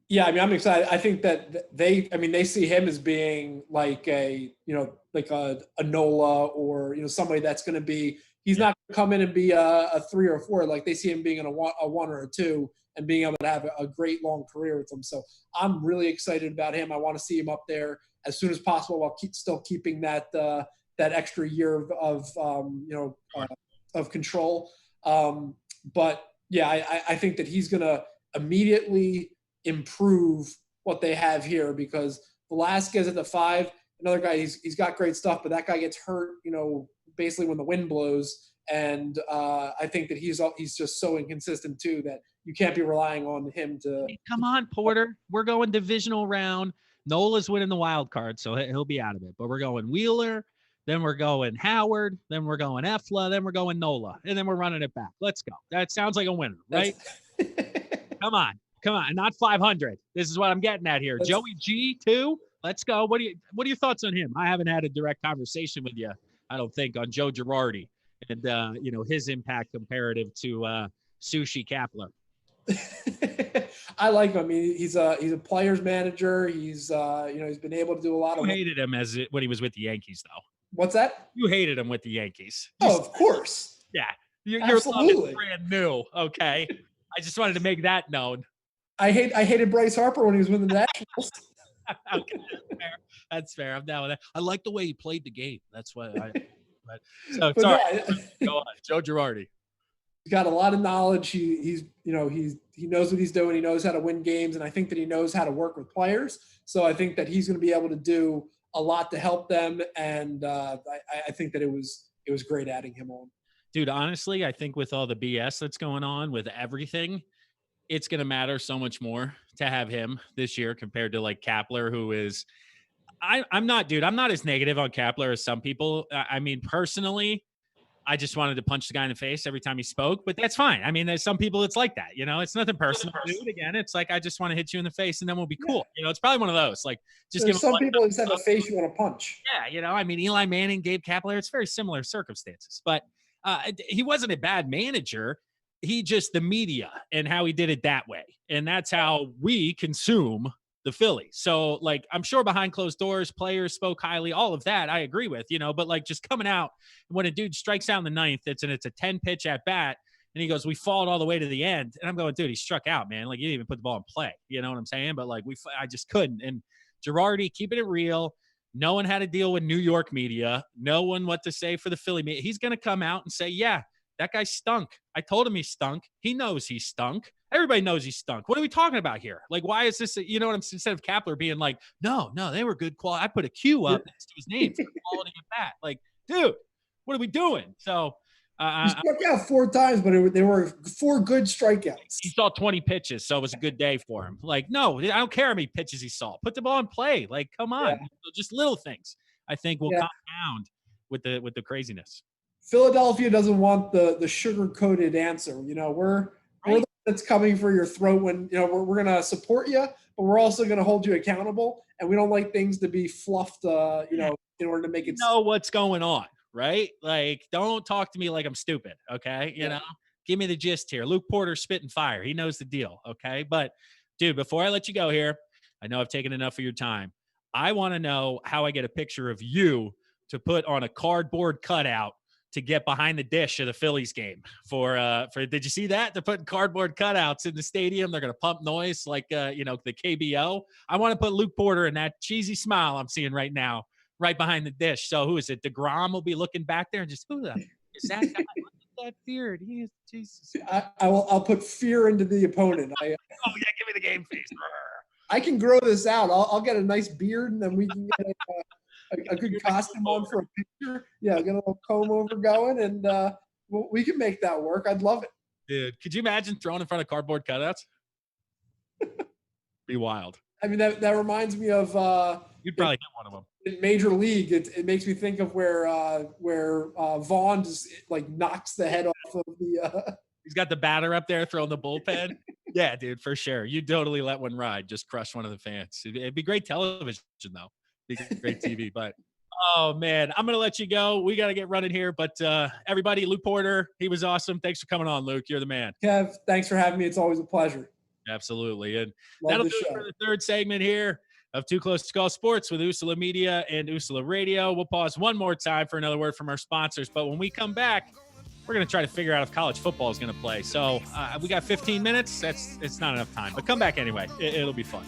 Yeah, I mean, I'm excited. I think that they see him as being like a Nola or, somebody that's going to be, he's not going to come in and be a 3 or 4. Like they see him being a 1 or a 2 and being able to have a great long career with him. So I'm really excited about him. I want to see him up there as soon as possible while still keeping that extra year of control. But yeah, I think that he's going to immediately improve what they have here, because Velasquez at the 5, another guy, he's got great stuff, but that guy gets hurt, basically when the wind blows. And I think that he's just so inconsistent too that you can't be relying on him to. Hey, come on, Porter. We're going divisional round. Nola's winning the wild card, so he'll be out of it. But we're going Wheeler, then we're going Howard, then we're going Efla, then we're going Nola, and then we're running it back. Let's go. That sounds like a winner, right? Come on. Not 500. This is what I'm getting at here. Joey G too. Let's go. What are your thoughts on him? I haven't had a direct conversation with you, I don't think, on Joe Girardi and his impact comparative to Sushi Kapler. I like him. I mean, he's a player's manager. He's he's been able to do a lot of. You hated him when he was with the Yankees, though. What's that? You hated him with the Yankees. Of course. Yeah, you're brand new. Okay, I just wanted to make that known. I hated Bryce Harper when he was with the Nationals. Okay, that's fair. I'm down with that. I like the way he played the game. That's what I. Sorry. Go on, Joe Girardi. He's got a lot of knowledge. He knows what he's doing. He knows how to win games, and I think that he knows how to work with players. So I think that he's going to be able to do a lot to help them. And I think that it was great adding him on. Dude, honestly, I think with all the BS that's going on with everything, it's going to matter so much more to have him this year compared to like Kapler, who is. I'm not as negative on Kapler as some people. I mean, personally, I just wanted to punch the guy in the face every time he spoke, but that's fine. I mean, there's some people it's like that, it's nothing personal. Dude, again, it's like, I just want to hit you in the face and then we'll be cool. It's probably one of those, like, just give some people just have a face you want to punch. Yeah. I mean, Eli Manning, Gabe Kapler, it's very similar circumstances, but he wasn't a bad manager. He just the media and how he did it that way. And that's how we consume the Phillies. So like, I'm sure behind closed doors, players spoke highly, all of that I agree with, but like just coming out when a dude strikes out in the 9th, it's a 10 pitch at bat. And he goes, we fought all the way to the end. And I'm going, dude, he struck out, man. Like you didn't even put the ball in play. You know what I'm saying? But like I just couldn't. And Girardi, keeping it real, knowing how to deal with New York media, knowing what to say for the Philly media. He's going to come out and say, yeah, that guy stunk. I told him he stunk. He knows he stunk. Everybody knows he stunk. What are we talking about here? Like, why is this? What I'm instead of Kapler being like, no, they were good quality. I put a Q up next to his name for the quality of that. Like, dude, what are we doing? So, he struck out 4 times, but they were 4 good strikeouts. He saw 20 pitches, so it was a good day for him. Like, no, I don't care how many pitches he saw. Put the ball in play. Like, come on, just little things. I think will compound with the craziness. Philadelphia doesn't want the sugar-coated answer. We're the one that's coming for your throat when, we're going to support you, but we're also going to hold you accountable. And we don't like things to be fluffed, in order to make it. Know what's going on, right? Like, don't talk to me like I'm stupid, okay? You know, give me the gist here. Luke Porter spitting fire. He knows the deal, okay? But, dude, before I let you go here, I know I've taken enough of your time. I want to know how I get a picture of you to put on a cardboard cutout to get behind the dish of the Phillies game for did you see that? They're putting cardboard cutouts in the stadium. They're going to pump noise like, the KBO. I want to put Luke Porter and that cheesy smile I'm seeing right now, right behind the dish. So who is it? DeGrom will be looking back there and just, who is that guy? Look at that beard. He is Jesus. I'll put fear into the opponent. Give me the game face. I can grow this out. I'll get a nice beard and then we can get a good costume on for a picture. Yeah, get a little comb over going, and we can make that work. I'd love it. Dude, could you imagine throwing in front of cardboard cutouts? Be wild. I mean, that reminds me of you'd probably get one of them. In Major League, it makes me think of where Vaughn just like knocks the head off of the He's got the batter up there throwing the bullpen. Yeah, dude, for sure. You totally let one ride. Just crush one of the fans. It'd be great television, though. It'd be great TV. But, oh, man, I'm going to let you go. We got to get running here. But everybody, Luke Porter, he was awesome. Thanks for coming on, Luke. You're the man. Kev, thanks for having me. It's always a pleasure. Absolutely. And Love that'll the do it show. for the third segment here of Too Close to Call Sports with Usala Media and Usala Radio. We'll pause one more time for another word from our sponsors. But when we come back, we're going to try to figure out if college football is going to play. So we got 15 minutes. It's not enough time. But come back anyway. It'll be fun.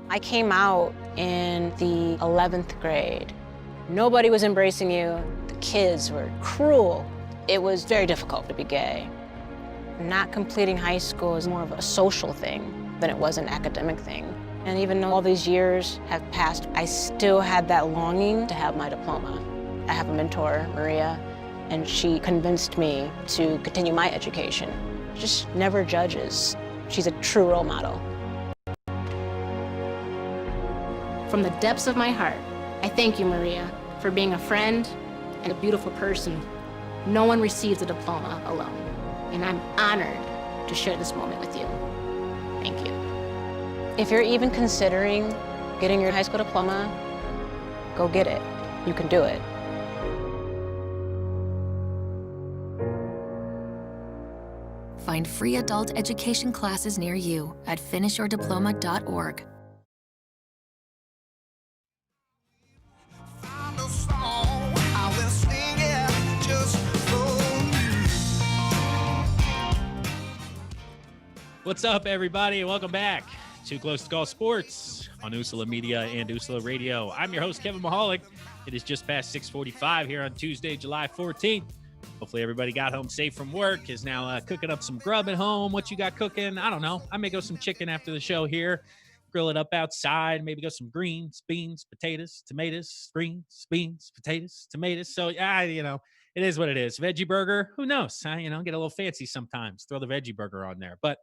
I came out in the 11th grade. Nobody was embracing you. The kids were cruel. It was very difficult to be gay. Not completing high school is more of a social thing than it was an academic thing. And even though all these years have passed, I still had that longing to have my diploma. I have a mentor, Maria, and she convinced me to continue my education. Just never judges. She's a true role model. From the depths of my heart, I thank you, Maria, for being a friend and a beautiful person. No one receives a diploma alone, and I'm honored to share this moment with you. Thank you. If you're even considering getting your high school diploma, go get it. You can do it. Find free adult education classes near you at finishyourdiploma.org. What's up, everybody? Welcome back to Close to Call Sports on Usala Media and Usala Radio. I'm your host, Kevin Mihalik. It is just past 6:45 here on Tuesday, July 14th. Hopefully everybody got home safe from work, is now cooking up some grub at home. What you got cooking? I don't know. I may go some chicken after the show here, grill it up outside, maybe go some greens, beans, potatoes, tomatoes, greens, beans, potatoes, tomatoes. So, it is what it is. Veggie burger, who knows? Get a little fancy sometimes. Throw the veggie burger on there. But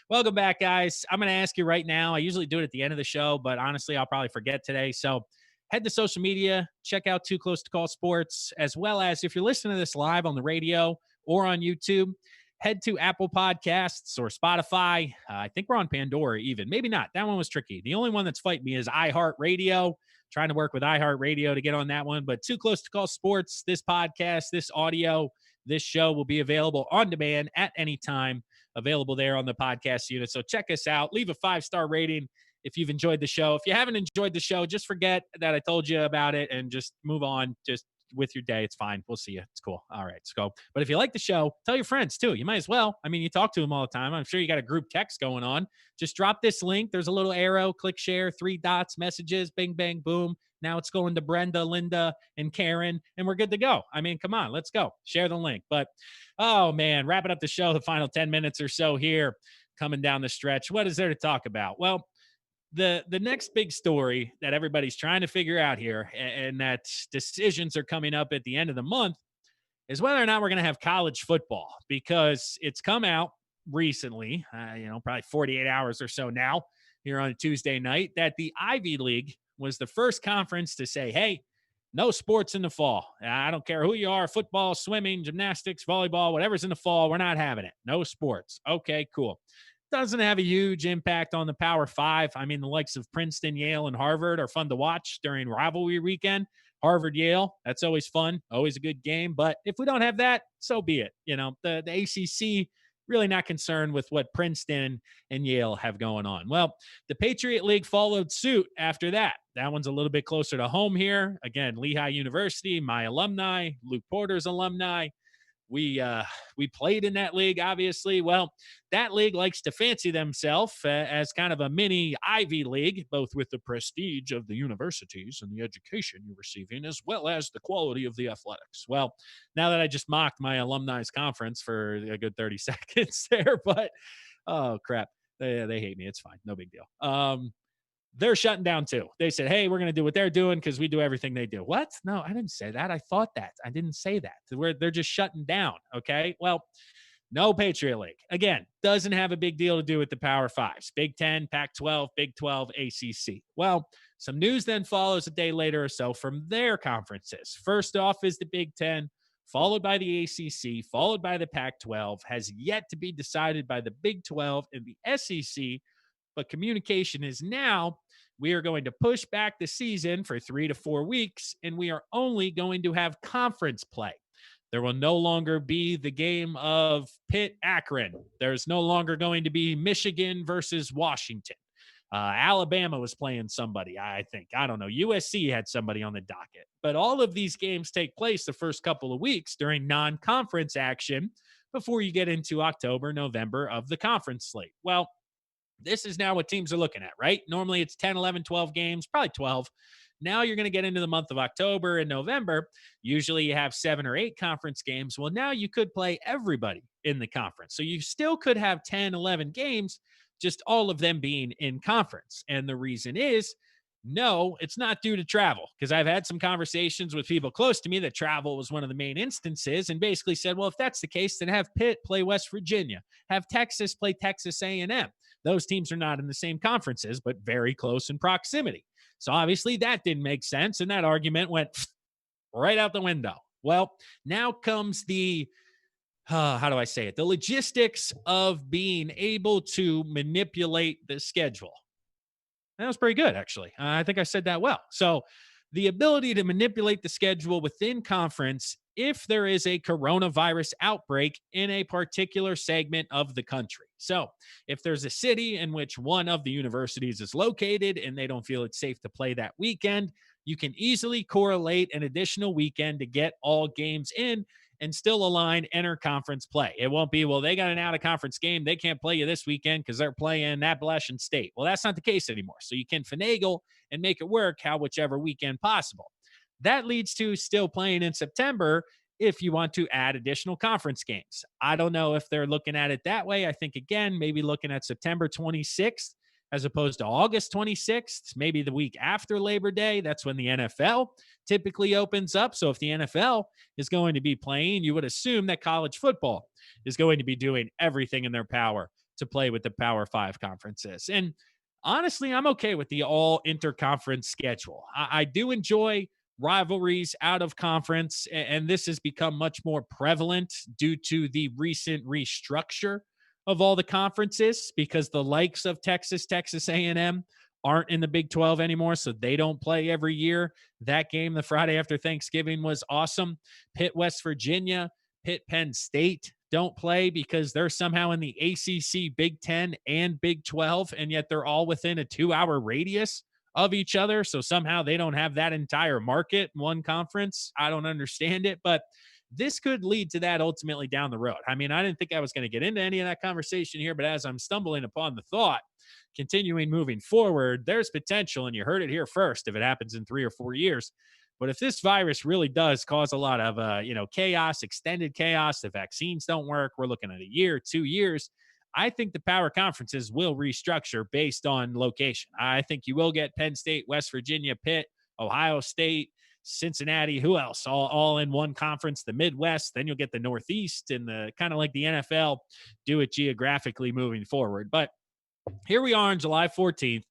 welcome back, guys. I'm going to ask you right now. I usually do it at the end of the show, but honestly, I'll probably forget today. So head to social media, check out Too Close to Call Sports, as well as if you're listening to this live on the radio or on YouTube, head to Apple Podcasts or Spotify. I think we're on Pandora even. Maybe not. That one was tricky. The only one that's fighting me is iHeartRadio. Trying to work with iHeartRadio to get on that one. But Too Close to Call Sports, this podcast, this audio, this show will be available on demand at any time, available there on the podcast unit. So check us out. Leave a 5-star rating if you've enjoyed the show. If you haven't enjoyed the show, just forget that I told you about it and just move on. Just with your day. It's fine. We'll see you. It's cool. All right, let's go. But if you like the show, tell your friends too. You might as well. I mean, you talk to them all the time. I'm sure you got a group text going on. Just drop this link. There's a little arrow, click share, 3 dots, messages, bing, bang, boom. Now it's going to Brenda, Linda, and Karen, and we're good to go. I mean, come on, let's go. Share the link. But, oh, man, wrapping up the show, the final 10 minutes or so here, coming down the stretch. What is there to talk about? Well, the next big story that everybody's trying to figure out here, and that decisions are coming up at the end of the month, is whether or not we're going to have college football, because it's come out recently, probably 48 hours or so now here on a Tuesday night, that the Ivy League was the first conference to say, hey, no sports in the fall. I don't care who you are, football, swimming, gymnastics, volleyball, whatever's in the fall, we're not having it. No sports. Okay, cool. Doesn't have a huge impact on the Power Five. I mean, the likes of Princeton, Yale, and Harvard are fun to watch during rivalry weekend. Harvard, Yale, that's always fun, always a good game. But if we don't have that, so be it. The ACC, really not concerned with what Princeton and Yale have going on. Well, the Patriot League followed suit after that. That one's a little bit closer to home here. Again, Lehigh University, my alumni, Luke Porter's alumni. We played in that league, obviously. Well, that league likes to fancy themselves as kind of a mini Ivy League, both with the prestige of the universities and the education you're receiving, as well as the quality of the athletics. Well, now that I just mocked my alumni's conference for a good 30 seconds there, but oh, crap. They hate me. It's fine. No big deal. They're shutting down too. They said, hey, we're going to do what they're doing because we do everything they do. What? No, I didn't say that. I thought that. I didn't say that. They're just shutting down. Okay. Well, no Patriot League. Again, doesn't have a big deal to do with the Power Fives. Big 10, Pac-12, Big 12, ACC. Well, some news then follows a day later or so from their conferences. First off is the Big 10, followed by the ACC, followed by the Pac-12, has yet to be decided by the Big 12 and the SEC. But communication is now we are going to push back the season for 3 to 4 weeks, and we are only going to have conference play. There will no longer be the game of Pitt-Akron. There's no longer going to be Michigan versus Washington. Alabama was playing somebody, I think. I don't know. USC had somebody on the docket. But all of these games take place the first couple of weeks during non-conference action before you get into October, November of the conference slate. Well, this is now what teams are looking at, right? Normally it's 10, 11, 12 games, probably 12. Now you're going to get into the month of October and November. Usually you have 7 or 8 conference games. Well, now you could play everybody in the conference. So you still could have 10, 11 games, just all of them being in conference. And the reason is, no, it's not due to travel, because I've had some conversations with people close to me that travel was one of the main instances and basically said, well, if that's the case, then have Pitt play West Virginia, have Texas play Texas A&M. Those teams are not in the same conferences, but very close in proximity. So obviously that didn't make sense, and that argument went right out the window. Well, now comes the, how do I say it? The logistics of being able to manipulate the schedule. That was pretty good, actually. I think I said that well. So the ability to manipulate the schedule within conference if there is a coronavirus outbreak in a particular segment of the country. So if there's a city in which one of the universities is located and they don't feel it's safe to play that weekend, you can easily correlate an additional weekend to get all games in and still align inter-conference play. It won't be, well, they got an out-of-conference game. They can't play you this weekend because they're playing Appalachian State. Well, that's not the case anymore. So you can finagle and make it work whichever weekend possible. That leads to still playing in September if you want to add additional conference games. I don't know if they're looking at it that way. I think, again, maybe looking at September 26th as opposed to August 26th, maybe the week after Labor Day. That's when the NFL typically opens up. So if the NFL is going to be playing, you would assume that college football is going to be doing everything in their power to play with the Power 5 conferences. And honestly, I'm okay with the all interconference schedule. I do enjoy rivalries out of conference, and this has become much more prevalent due to the recent restructure of all the conferences, because the likes of Texas A&M aren't in the Big 12 anymore, so they don't play every year. That game the Friday after Thanksgiving was awesome. Pitt, West Virginia, Pitt, Penn State don't play because they're somehow in the ACC, Big 10, and Big 12, and yet they're all within a 2-hour radius of each other. So somehow they don't have that entire market in one conference. I don't understand it, but this could lead to that ultimately down the road. I mean, I didn't think I was going to get into any of that conversation here, but as I'm stumbling upon the thought, continuing moving forward, there's potential, and you heard it here first, if it happens in 3 or 4 years. But if this virus really does cause a lot of, chaos, extended chaos, the vaccines don't work, we're looking at a year, 2 years, I think the power conferences will restructure based on location. I think you will get Penn State, West Virginia, Pitt, Ohio State, Cincinnati, who else? All in one conference, the Midwest. Then you'll get the Northeast, and the kind of like the NFL, do it geographically moving forward. But here we are on July 14th.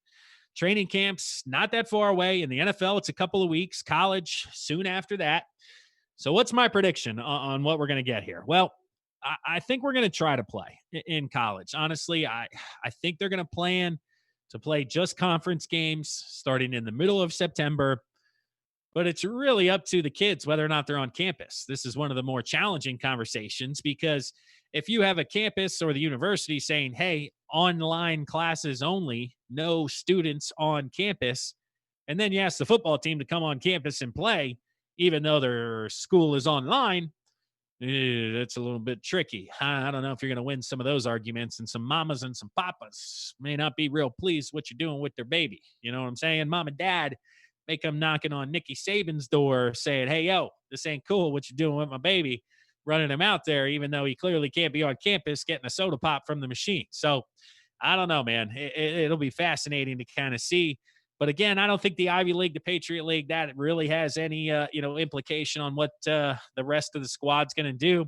Training camps not that far away. In the NFL, it's a couple of weeks. College soon after that. So what's my prediction on what we're going to get here? Well, I think we're going to try to play in college. Honestly, I think they're going to plan to play just conference games starting in the middle of September. But it's really up to the kids whether or not they're on campus. This is one of the more challenging conversations, because if you have a campus or the university saying, hey, online classes only, no students on campus, and then you ask the football team to come on campus and play, even though their school is online, it's a little bit tricky. I don't know if you're going to win some of those arguments, and some mamas and some papas may not be real pleased what you're doing with their baby. You know what I'm saying? Mom and dad make them knocking on Nicky Saban's door saying, hey, yo, this ain't cool what you're doing with my baby, running him out there, even though he clearly can't be on campus getting a soda pop from the machine. So I don't know, man. It'll be fascinating to kind of see. But again, I don't think the Ivy League, the Patriot League, that really has any, implication on what the rest of the squad's going to do.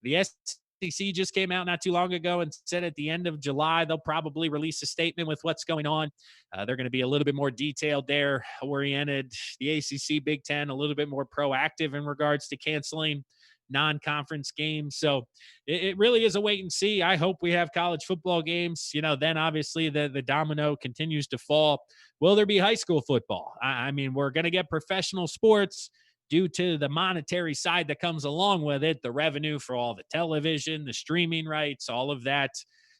The SEC just came out not too long ago and said at the end of July, they'll probably release a statement with what's going on. They're going to be a little bit more detailed there, oriented. The ACC, Big Ten, a little bit more proactive in regards to canceling non-conference games. So it really is a wait and see. I hope we have college football games. Then obviously the domino continues to fall. Will there be high school football? I mean, we're going to get professional sports due to the monetary side that comes along with it, the revenue for all the television, the streaming rights, all of that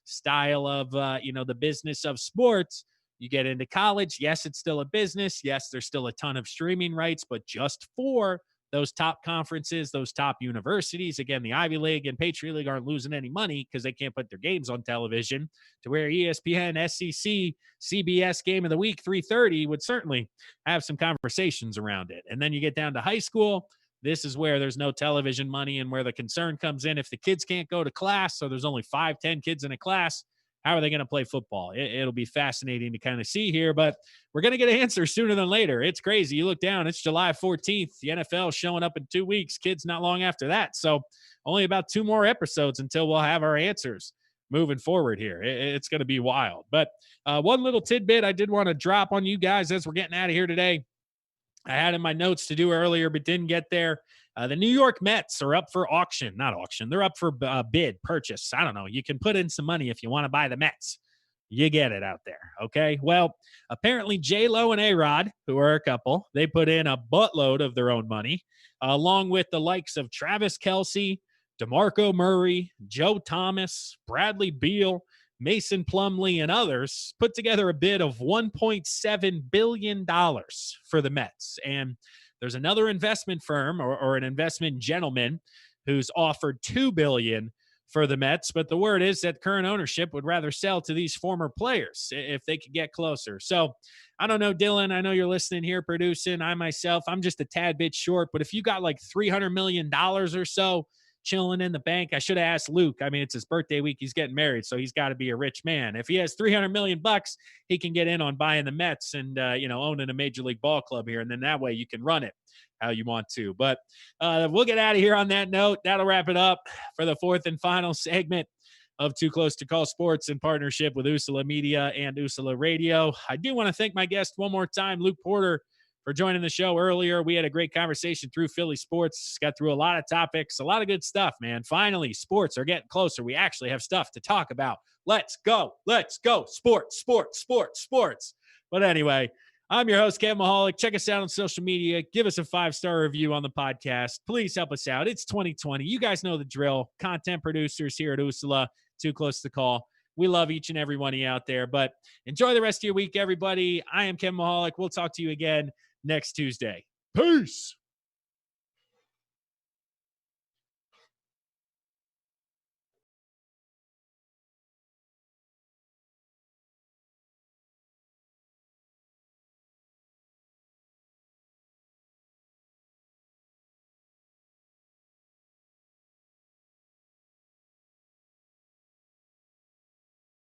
style of, the business of sports. You get into college. Yes, it's still a business. Yes, there's still a ton of streaming rights, but just for those top conferences, those top universities. Again, the Ivy League and Patriot League aren't losing any money because they can't put their games on television, to where ESPN, SEC, CBS Game of the Week 3:30 would certainly have some conversations around it. And then you get down to high school. This is where there's no television money and where the concern comes in. If the kids can't go to class, so there's only 5-10 kids in a class, how are they going to play football? It'll be fascinating to kind of see here, but we're going to get an answer sooner than later. It's crazy. You look down, it's July 14th. The NFL showing up in 2 weeks, kids not long after that. So only about 2 more episodes until we'll have our answers moving forward here. It's going to be wild. But one little tidbit I did want to drop on you guys as we're getting out of here today. I had in my notes to do earlier, but didn't get there. The New York Mets are up for auction. Not auction. They're up for bid, purchase. I don't know. You can put in some money if you want to buy the Mets. You get it out there. Okay. Well, apparently J-Lo and A-Rod, who are a couple, they put in a buttload of their own money, along with the likes of Travis Kelce, DeMarco Murray, Joe Thomas, Bradley Beal, Mason Plumlee, and others, put together a bid of $1.7 billion for the Mets. And there's another investment firm or an investment gentleman who's offered $2 billion for the Mets. But the word is that current ownership would rather sell to these former players if they could get closer. So I don't know, Dylan, I know you're listening here, producing. I'm just a tad bit short. But if you got like $300 million or so chilling in the bank, I should have asked Luke. I mean, it's his birthday week. He's getting married, so he's got to be a rich man. If he has $300 million, he can get in on buying the Mets and, owning a major league ball club here. And then that way you can run it how you want to. But we'll get out of here on that note. That'll wrap it up for the fourth and final segment of Too Close to Call Sports in partnership with Usala Media and Usala Radio. I do want to thank my guest one more time, Luke Porter, for joining the show earlier. We had a great conversation through Philly sports, got through a lot of topics, a lot of good stuff, man. Finally, sports are getting closer. We actually have stuff to talk about. Let's go. Sports. But anyway, I'm your host, Kevin Mihalik. Check us out on social media. Give us a 5-star review on the podcast. Please help us out. It's 2020. You guys know the drill. Content producers here at Usala, Too Close to Call. We love each and every one of you out there. But enjoy the rest of your week, everybody. I am Kevin Mihalik. We'll talk to you again next Tuesday. Peace.